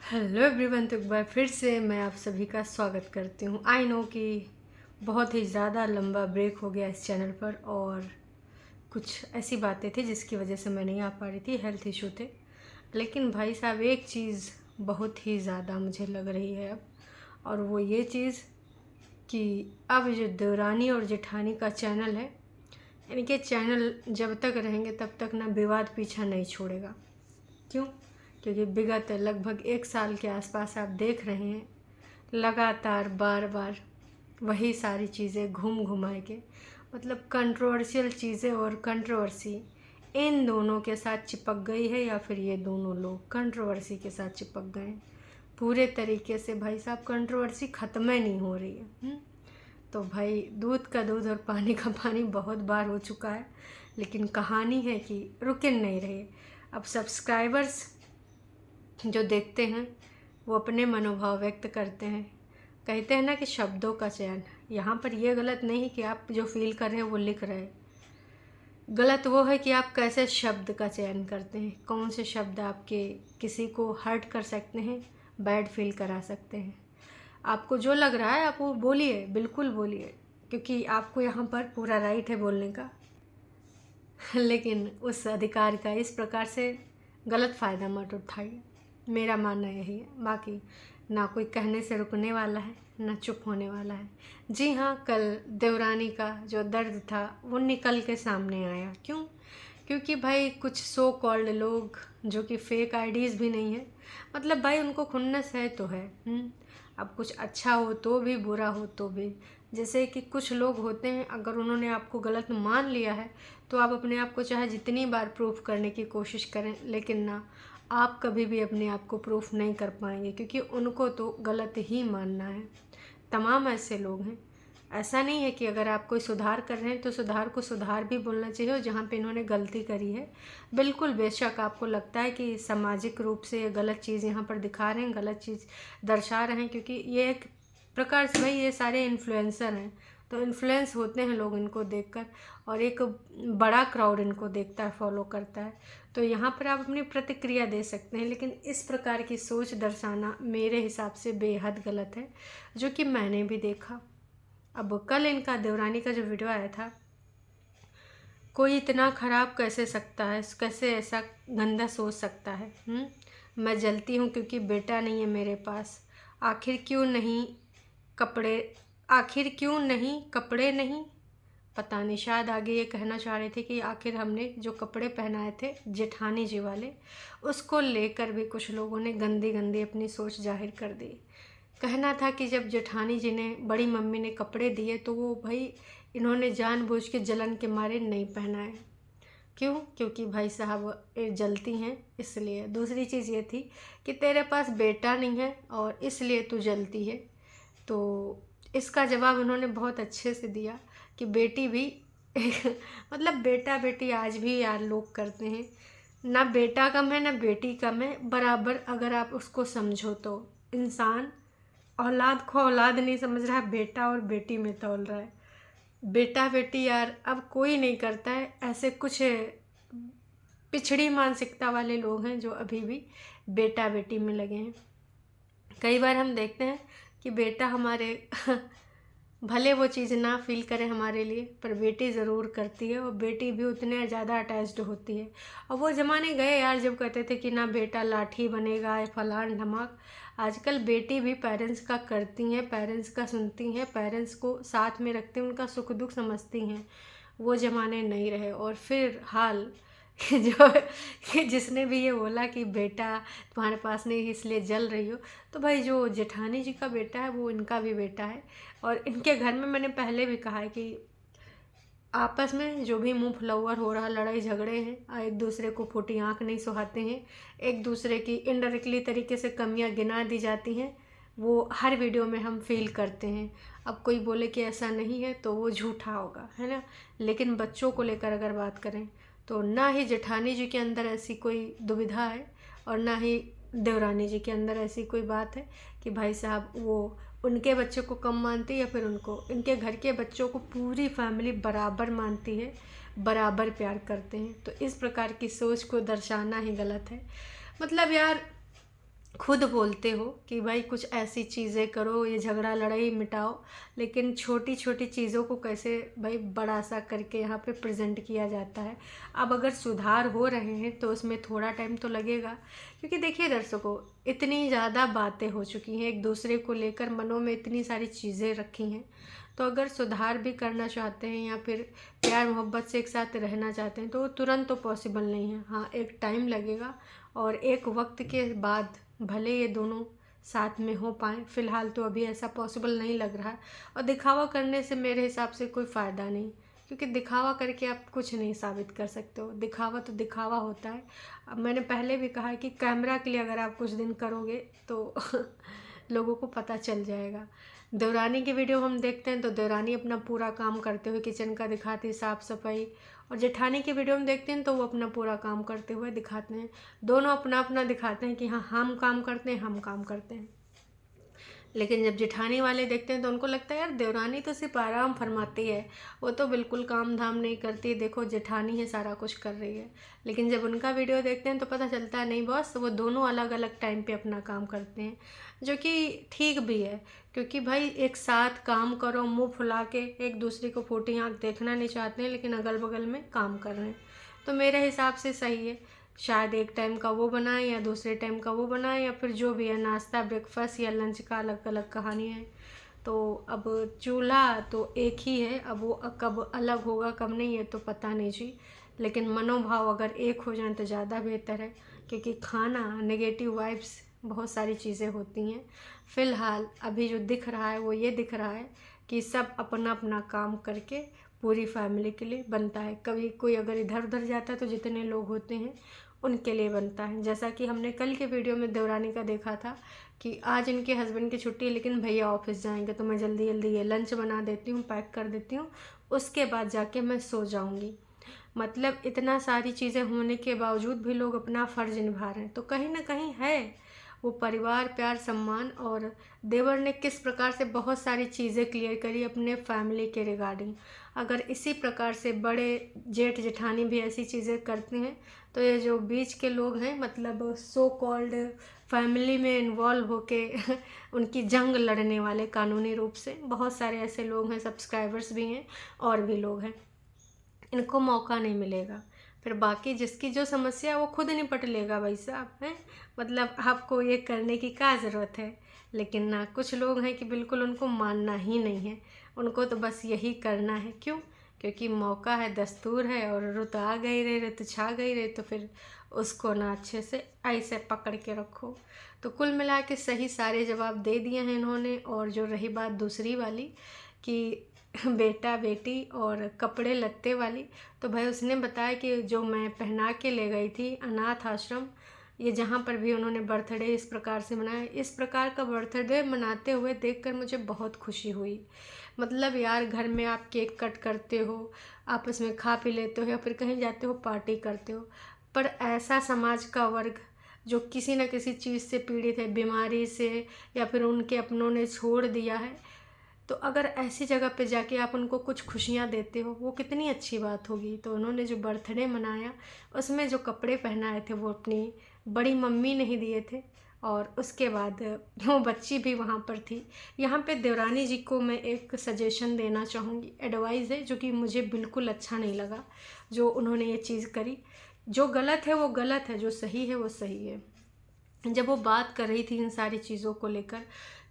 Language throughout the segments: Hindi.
हेलो एवरीवन, तो एक बार फिर से मैं आप सभी का स्वागत करती हूँ। आई नो कि बहुत ही ज़्यादा लंबा ब्रेक हो गया इस चैनल पर और कुछ ऐसी बातें थी जिसकी वजह से मैं नहीं आ पा रही थी, हेल्थ इशू थे। लेकिन भाई साहब, एक चीज़ बहुत ही ज़्यादा मुझे लग रही है अब, और वो ये चीज़ कि अब जो देवरानी और जेठानी का चैनल है, इनके चैनल जब तक रहेंगे तब तक ना विवाद पीछा नहीं छोड़ेगा। क्यों? क्योंकि विगत लगभग 1 साल के आसपास आप देख रहे हैं लगातार बार बार वही सारी चीज़ें घूम घुमा के, मतलब कंट्रोवर्शियल चीज़ें और कंट्रोवर्सी इन दोनों के साथ चिपक गई है, या फिर ये दोनों लोग कंट्रोवर्सी के साथ चिपक गए हैं पूरे तरीके से। भाई साहब, कंट्रोवर्सी ख़त्म ही नहीं हो रही है। तो भाई, दूध का दूध और पानी का पानी बहुत बार हो चुका है, लेकिन कहानी है कि रुके नहीं रहे। अब सब्सक्राइबर्स जो देखते हैं वो अपने मनोभाव व्यक्त करते हैं। कहते हैं ना कि शब्दों का चयन, यहाँ पर ये गलत नहीं कि आप जो फील कर रहे हैं वो लिख रहे हैं। गलत वो है कि आप कैसे शब्द का चयन करते हैं, कौन से शब्द आपके किसी को हर्ट कर सकते हैं, बैड फील करा सकते हैं। आपको जो लग रहा है आप वो बोलिए, बिल्कुल बोलिए, क्योंकि आपको यहाँ पर पूरा राइट है बोलने का। लेकिन उस अधिकार का इस प्रकार से गलत फ़ायदा मत उठाइए, मेरा मानना यही है। बाकी ना कोई कहने से रुकने वाला है, ना चुप होने वाला है। जी हाँ, कल देवरानी का जो दर्द था वो निकल के सामने आया। क्यों? क्योंकि भाई कुछ सो कॉल्ड लोग जो कि फेक आईडीज़ भी नहीं है, मतलब भाई उनको खुन्नस है तो है। अब कुछ अच्छा हो तो भी, बुरा हो तो भी। जैसे कि कुछ लोग होते हैं, अगर उन्होंने आपको गलत मान लिया है तो आप अपने आप को चाहे जितनी बार प्रूफ करने की कोशिश करें, लेकिन ना, आप कभी भी अपने आप को प्रूफ नहीं कर पाएंगे, क्योंकि उनको तो गलत ही मानना है। तमाम ऐसे लोग हैं। ऐसा नहीं है कि अगर आप कोई सुधार कर रहे हैं तो सुधार को सुधार भी बोलना चाहिए, और जहाँ पे इन्होंने गलती करी है, बिल्कुल बेशक आपको लगता है कि सामाजिक रूप से ये गलत चीज़ यहाँ पर दिखा रहे हैं, गलत चीज़ दर्शा रहे हैं, क्योंकि ये एक प्रकार से भाई ये सारे इन्फ्लुएंसर हैं, तो इन्फ्लुएंस होते हैं लोग इनको देखकर, और एक बड़ा क्राउड इनको देखता है, फॉलो करता है। तो यहाँ पर आप अपनी प्रतिक्रिया दे सकते हैं, लेकिन इस प्रकार की सोच दर्शाना मेरे हिसाब से बेहद गलत है, जो कि मैंने भी देखा। अब कल इनका देवरानी का जो वीडियो आया था, कोई इतना ख़राब कैसे सकता है, कैसे ऐसा गंदा सोच सकता है। मैं जलती हूँ क्योंकि बेटा नहीं है मेरे पास। आखिर क्यों नहीं कपड़े आखिर क्यों नहीं कपड़े नहीं, पता नहीं, शायद आगे ये कहना चाह रहे थे कि आखिर हमने जो कपड़े पहनाए थे जेठानी जी वाले, उसको लेकर भी कुछ लोगों ने गंदी गंदी अपनी सोच जाहिर कर दी। कहना था कि जब जेठानी जी ने, बड़ी मम्मी ने कपड़े दिए तो वो भाई इन्होंने जानबूझ के जलन के मारे नहीं पहनाए। क्यों? क्योंकि भाई साहब ये जलती हैं इसलिए। दूसरी चीज़ ये थी कि तेरे पास बेटा नहीं है और इसलिए तू जलती है। तो इसका जवाब उन्होंने बहुत अच्छे से दिया कि बेटी भी मतलब बेटा बेटी आज भी यार लोग करते हैं, ना बेटा कम है ना बेटी कम है, बराबर अगर आप उसको समझो तो। इंसान औलाद को औलाद नहीं समझ रहा है, बेटा और बेटी में तौल रहा है। बेटा बेटी यार अब कोई नहीं करता है, ऐसे कुछ पिछड़ी मानसिकता वाले लोग हैं जो अभी भी बेटा बेटी में लगे हैं। कई बार हम देखते हैं कि बेटा हमारे भले वो चीज़ ना फील करे हमारे लिए, पर बेटी ज़रूर करती है, और बेटी भी उतने ज़्यादा अटैच्ड होती है। और वो ज़माने गए यार जब कहते थे कि ना बेटा लाठी बनेगा या फलान ढमाक। आजकल बेटी भी पेरेंट्स का करती हैं, पेरेंट्स का सुनती हैं, पेरेंट्स को साथ में रखते हैं, उनका सुख दुख समझती हैं। वो ज़माने नहीं रहे। और फिर हाल जो कि जिसने भी ये बोला कि बेटा तुम्हारे पास नहीं इसलिए जल रही हो, तो भाई जो जेठानी जी का बेटा है वो इनका भी बेटा है। और इनके घर में मैंने पहले भी कहा है कि आपस में जो भी मुंह फुलौर हो रहा, लड़ाई झगड़े हैं, एक दूसरे को फूटी आँख नहीं सुहाते हैं, एक दूसरे की इनडायरेक्टली तरीके से कमियां गिना दी जाती हैं, वो हर वीडियो में हम फील करते हैं। अब कोई बोले कि ऐसा नहीं है तो वो झूठा होगा, है ना। लेकिन बच्चों को लेकर अगर बात करें तो ना ही जेठानी जी के अंदर ऐसी कोई दुविधा है, और ना ही देवरानी जी के अंदर ऐसी कोई बात है कि भाई साहब वो उनके बच्चे को कम मानती है, या फिर उनको, इनके घर के बच्चों को पूरी फैमिली बराबर मानती है, बराबर प्यार करते हैं। तो इस प्रकार की सोच को दर्शाना ही गलत है। मतलब यार, खुद बोलते हो कि भाई कुछ ऐसी चीज़ें करो, ये झगड़ा लड़ाई मिटाओ, लेकिन छोटी छोटी चीज़ों को कैसे भाई बड़ा सा करके यहाँ पे प्रेजेंट किया जाता है। अब अगर सुधार हो रहे हैं तो उसमें थोड़ा टाइम तो लगेगा, क्योंकि देखिए दर्शकों, इतनी ज़्यादा बातें हो चुकी हैं, एक दूसरे को लेकर मनों में इतनी सारी चीज़ें रखी हैं, तो अगर सुधार भी करना चाहते हैं या फिर प्यार मोहब्बत से एक साथ रहना चाहते हैं तो वो तुरंत तो पॉसिबल नहीं है। हाँ, एक टाइम लगेगा और एक वक्त के बाद भले ये दोनों साथ में हो पाएँ। फ़िलहाल तो अभी ऐसा पॉसिबल नहीं लग रहा है, और दिखावा करने से मेरे हिसाब से कोई फ़ायदा नहीं, क्योंकि दिखावा करके आप कुछ नहीं साबित कर सकते हो। दिखावा तो दिखावा होता है। अब मैंने पहले भी कहा है कि कैमरा के लिए अगर आप कुछ दिन करोगे तो लोगों को पता चल जाएगा। देवरानी की वीडियो हम देखते हैं तो देवरानी अपना पूरा काम करते हुए किचन का दिखाती है, साफ़ सफाई, और जेठानी की वीडियो हम देखते हैं तो वो अपना पूरा काम करते हुए दिखाते हैं। दोनों अपना अपना दिखाते हैं कि हाँ, हम काम करते हैं, हम काम करते हैं। लेकिन जब जेठानी वाले देखते हैं तो उनको लगता है यार देवरानी तो सिर्फ आराम फरमाती है, वो तो बिल्कुल काम धाम नहीं करती, देखो जेठानी है सारा कुछ कर रही है। लेकिन जब उनका वीडियो देखते हैं तो पता चलता है नहीं बॉस, वो दोनों अलग अलग टाइम पे अपना काम करते हैं, जो कि ठीक भी है। क्योंकि भाई एक साथ काम करो, मुंह फुला के, एक दूसरे को फूटी आँख देखना नहीं चाहते हैं लेकिन अगल बगल में काम कर रहे हैं, तो मेरे हिसाब से सही है। शायद एक टाइम का वो बनाएं या दूसरे टाइम का वो बनाएं, या फिर जो भी है, नाश्ता ब्रेकफास्ट या लंच का अलग अलग कहानी है। तो अब चूल्हा तो एक ही है, अब वो कब अलग होगा कब नहीं है तो पता नहीं जी। लेकिन मनोभाव अगर एक हो जाए तो ज़्यादा बेहतर है, क्योंकि खाना नेगेटिव वाइब्स बहुत सारी चीज़ें होती हैं। फ़िलहाल अभी जो दिख रहा है वो ये दिख रहा है कि सब अपना अपना काम करके पूरी फैमिली के लिए बनता है। कभी कोई अगर इधर उधर जाता है तो जितने लोग होते हैं उनके लिए बनता है। जैसा कि हमने कल के वीडियो में देवरानी का देखा था कि आज इनके हस्बैंड की छुट्टी है लेकिन भैया ऑफिस जाएंगे तो मैं जल्दी जल्दी ये लंच बना देती हूँ, पैक कर देती हूँ, उसके बाद जाके मैं सो जाऊँगी। मतलब इतना सारी चीज़ें होने के बावजूद भी लोग अपना फ़र्ज निभा रहे हैं, तो कहीं ना कहीं है वो परिवार, प्यार, सम्मान। और देवर ने किस प्रकार से बहुत सारी चीज़ें क्लियर करी अपने फैमिली के रिगार्डिंग। अगर इसी प्रकार से बड़े जेठ जेठानी भी ऐसी चीज़ें करते हैं तो ये जो बीच के लोग हैं, मतलब सो कॉल्ड फैमिली में इन्वॉल्व होके उनकी जंग लड़ने वाले, कानूनी रूप से बहुत सारे ऐसे लोग हैं, सब्सक्राइबर्स भी हैं और भी लोग हैं, इनको मौका नहीं मिलेगा। फिर बाकी जिसकी जो समस्या है वो खुद निपट लेगा भाई साहब, हैं। मतलब आपको ये करने की क्या ज़रूरत है। लेकिन ना, कुछ लोग हैं कि बिल्कुल उनको मानना ही नहीं है, उनको तो बस यही करना है। क्यों? क्योंकि मौका है, दस्तूर है, और रुत आ गई रे, रुत छा गई रे, तो फिर उसको ना अच्छे से ऐसे पकड़ के रखो। तो कुल मिला के सही सारे जवाब दे दिए हैं इन्होंने। और जो रही बात दूसरी वाली कि बेटा बेटी और कपड़े लत्ते वाली, तो भाई उसने बताया कि जो मैं पहना के ले गई थी अनाथ आश्रम, ये जहाँ पर भी उन्होंने बर्थडे इस प्रकार से मनाया, इस प्रकार का बर्थडे मनाते हुए देखकर मुझे बहुत खुशी हुई। मतलब यार, घर में आप केक कट करते हो, आपस में खा पी लेते हो, या फिर कहीं जाते हो पार्टी करते हो, पर ऐसा समाज का वर्ग जो किसी न किसी चीज़ से पीड़ित है, बीमारी से, या फिर उनके अपनों ने छोड़ दिया है, तो अगर ऐसी जगह पे जाके आप उनको कुछ खुशियाँ देते हो, वो कितनी अच्छी बात होगी। तो उन्होंने जो बर्थडे मनाया उसमें जो कपड़े पहनाए थे वो अपनी बड़ी मम्मी ने ही दिए थे, और उसके बाद वो बच्ची भी वहाँ पर थी। यहाँ पे देवरानी जी को मैं एक सजेशन देना चाहूँगी, एडवाइस है, जो कि मुझे बिल्कुल अच्छा नहीं लगा जो उन्होंने ये चीज़ करी। जो गलत है वो गलत है, जो सही है वो सही है। जब वो बात कर रही थी इन सारी चीज़ों को लेकर,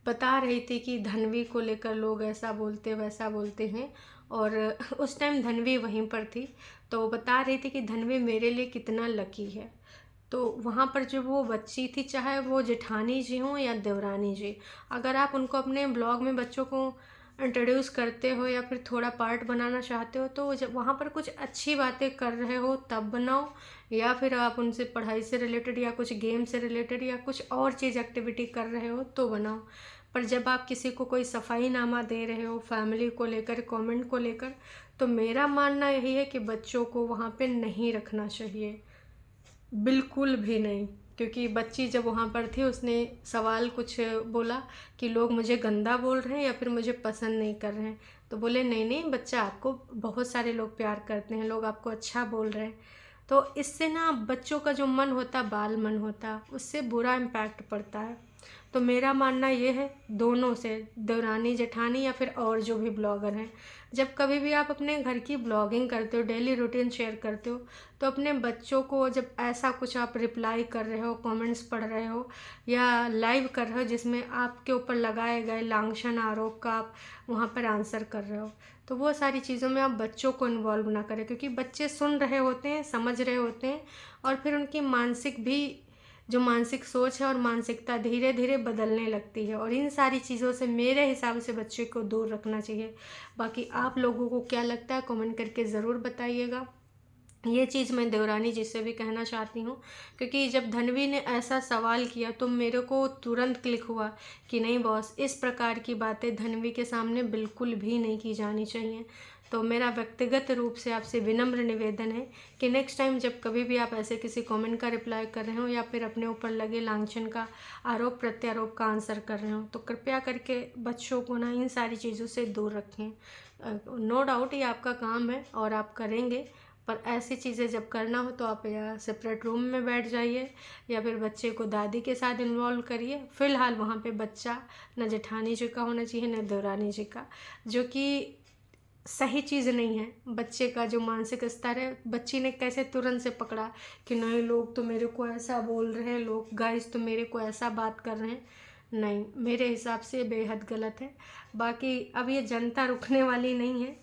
बता रही थी कि धनवी को लेकर लोग ऐसा बोलते वैसा बोलते हैं, और उस टाइम धनवी वहीं पर थी, तो वो बता रही थी कि धनवी मेरे लिए कितना लकी है। तो वहाँ पर जो वो बच्ची थी, चाहे वो जेठानी जी हों या देवरानी जी, अगर आप उनको अपने ब्लॉग में बच्चों को इंट्रोड्यूस करते हो या फिर थोड़ा पार्ट बनाना चाहते हो, तो जब वहाँ पर कुछ अच्छी बातें कर रहे हो तब बनाओ, या फिर आप उनसे पढ़ाई से रिलेटेड या कुछ गेम से रिलेटेड या कुछ और चीज़ एक्टिविटी कर रहे हो तो बनाओ। पर जब आप किसी को कोई सफाईनामा दे रहे हो फैमिली को लेकर, कमेंट को लेकर, तो मेरा मानना यही है कि बच्चों को वहाँ पे नहीं रखना चाहिए, बिल्कुल भी नहीं। क्योंकि बच्ची जब वहाँ पर थी उसने सवाल कुछ बोला कि लोग मुझे गंदा बोल रहे हैं या फिर मुझे पसंद नहीं कर रहे हैं, तो बोले नहीं नहीं बच्चा, आपको बहुत सारे लोग प्यार करते हैं, लोग आपको अच्छा बोल रहे हैं। तो इससे ना बच्चों का जो मन होता, बाल मन होता, उससे बुरा इम्पैक्ट पड़ता है। तो मेरा मानना ये है, दोनों से, देवरानी जेठानी या फिर और जो भी ब्लॉगर हैं, जब कभी भी आप अपने घर की ब्लॉगिंग करते हो, डेली रूटीन शेयर करते हो, तो अपने बच्चों को जब ऐसा कुछ आप रिप्लाई कर रहे हो, कमेंट्स पढ़ रहे हो या लाइव कर रहे हो जिसमें आपके ऊपर लगाए गए लांछन आरोप का आप वहाँ पर आंसर कर रहे हो, तो वो सारी चीज़ों में आप बच्चों को इन्वॉल्व ना करें, क्योंकि बच्चे सुन रहे होते हैं, समझ रहे होते हैं, और फिर उनकी मानसिक भी जो मानसिक सोच है और मानसिकता धीरे धीरे बदलने लगती है, और इन सारी चीज़ों से मेरे हिसाब से बच्चे को दूर रखना चाहिए। बाकी आप लोगों को क्या लगता है कमेंट करके ज़रूर बताइएगा। ये चीज़ मैं देवरानी जी से भी कहना चाहती हूँ, क्योंकि जब धनवी ने ऐसा सवाल किया तो मेरे को तुरंत क्लिक हुआ कि नहीं बॉस, इस प्रकार की बातें धनवी के सामने बिल्कुल भी नहीं की जानी चाहिए। तो मेरा व्यक्तिगत रूप से आपसे विनम्र निवेदन है कि नेक्स्ट टाइम जब कभी भी आप ऐसे किसी कमेंट का रिप्लाई कर रहे हो या फिर अपने ऊपर लगे लांछन का आरोप प्रत्यारोप का आंसर कर रहे हो, तो कृपया करके बच्चों को ना इन सारी चीज़ों से दूर रखें। नो डाउट ये आपका काम है और आप करेंगे, पर ऐसी चीज़ें जब करना हो तो आप या सेपरेट रूम में बैठ जाइए या फिर बच्चे को दादी के साथ इन्वॉल्व करिए। फ़िलहाल वहाँ पे बच्चा न जेठानी जी का होना चाहिए न देवरानी जी का, जो कि सही चीज़ नहीं है। बच्चे का जो मानसिक स्तर है, बच्ची ने कैसे तुरंत से पकड़ा कि नहीं लोग तो मेरे को ऐसा बोल रहे हैं, लोग गाइस तो मेरे को ऐसा बात कर रहे हैं। नहीं, मेरे हिसाब से बेहद गलत है। बाकी अब ये जनता रुकने वाली नहीं है,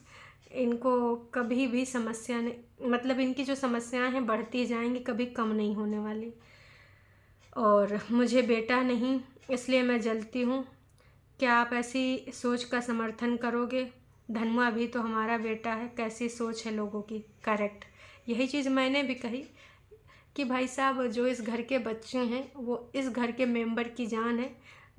इनको कभी भी समस्या नहीं, मतलब इनकी जो समस्याएं हैं बढ़ती जाएंगी, कभी कम नहीं होने वाली। और मुझे बेटा नहीं इसलिए मैं जलती हूँ। क्या आप ऐसी सोच का समर्थन करोगे? धनुआ भी तो हमारा बेटा है, कैसी सोच है लोगों की। करेक्ट, यही चीज़ मैंने भी कही कि भाई साहब जो इस घर के बच्चे हैं वो इस घर के मेंबर की जान है।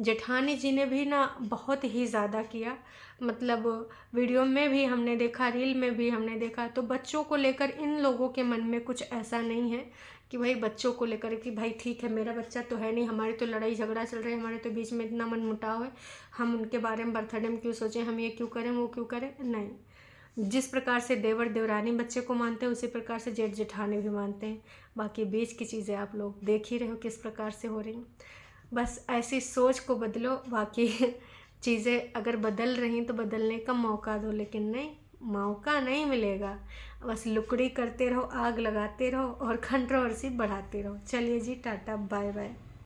जेठानी जी ने भी ना बहुत ही ज़्यादा किया, मतलब वीडियो में भी हमने देखा, रील में भी हमने देखा। तो बच्चों को लेकर इन लोगों के मन में कुछ ऐसा नहीं है कि भाई बच्चों को लेकर कि भाई ठीक है मेरा बच्चा तो है नहीं, हमारे तो लड़ाई झगड़ा चल रहा है, हमारे तो बीच में इतना मनमुटाव है, हम उनके बारे में बर्थडे में क्यों सोचें, हम ये क्यों करें वो क्यों करें। नहीं, जिस प्रकार से देवर देवरानी बच्चे को मानते हैं उसी प्रकार से जेठ जेठानी भी मानते हैं। बाकी बीच की चीज़ें आप लोग देख ही रहे हो किस प्रकार से हो रही। बस ऐसी सोच को बदलो। बाकी चीज़ें अगर बदल रही तो बदलने का मौका दो, लेकिन नहीं, मौका नहीं मिलेगा। बस लुकड़ी करते रहो, आग लगाते रहो और कंट्रोवर्सी बढ़ाते रहो। चलिए जी, टाटा बाय बाय।